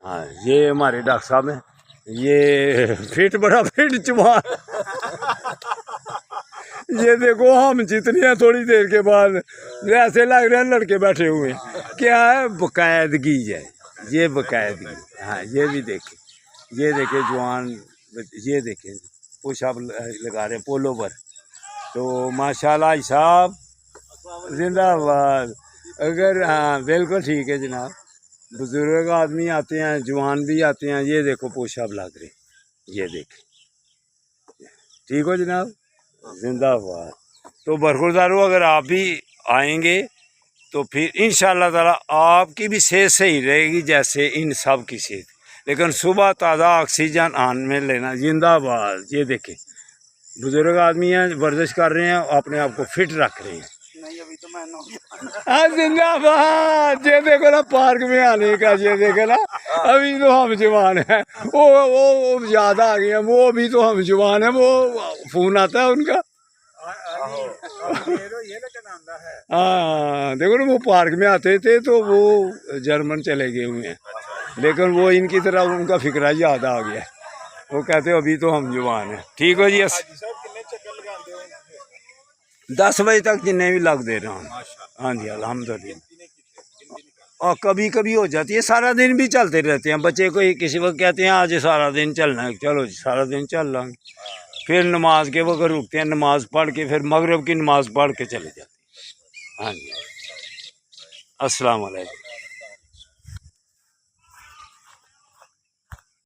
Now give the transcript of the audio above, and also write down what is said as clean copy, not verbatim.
हाँ ये हमारे डॉक्टर साहब हैं, ये फिट बड़ा फिट जवान। ये देखो हम जितनी हैं थोड़ी देर के बाद ऐसे लग रहे हैं लड़के बैठे हुए हैं। क्या है बाकायदगी है, ये बाकायदगी। हाँ ये भी देखे, ये देखे जवान, ये देखे पुशअप लगा रहे हैं पोलो पर। तो माशाल्लाह साहब जिंदाबाद। अगर हाँ बिल्कुल ठीक है जनाब, बुजुर्ग आदमी आते हैं, जवान भी आते हैं। ये देखो पुशअप लग रहे, ये देखें। ठीक हो जनाब, जिंदाबाद। तो बरखुरदारो अगर आप भी आएंगे तो फिर इंशाअल्लाह ताला आपकी भी सेहत सही रहेगी जैसे इन सब की सेहत। लेकिन सुबह ताज़ा ऑक्सीजन आन में लेना। जिंदाबाद। ये देखें बुजुर्ग आदमी हैं, वर्जिश कर रहे हैं, अपने आप को फिट रख रहे हैं। नहीं अभी तो मैं हाँ जिंदाबाद। ये देखो ना पार्क में आने का, ये देखे ना अभी तो हम जवान हैं। वो याद आ गया, वो अभी तो हम जवान हैं। वो फोन आता है उनका। हाँ देखो ना वो पार्क में आते थे तो वो जर्मन चले गए हुए हैं, लेकिन वो इनकी तरह उनका फिक्रा याद आ गया। वो कहते अभी तो हम जवान हैं। ठीक हो जी। 10 बजे तक जिन्हें भी लग दे रहा हूँ। हाँ जी अल्हम्दुलिल्लाह। और कभी कभी हो जाती है, सारा दिन भी चलते रहते हैं। बच्चे को किसी वक्त कहते हैं आज सारा दिन चलना है, चलो जी सारा दिन चल रहा। फिर नमाज के वक्त रुकते हैं, नमाज पढ़ के फिर मगरिब की नमाज पढ़ के चले जाते हैं। हाँ जी अस्सलाम वालेकुम।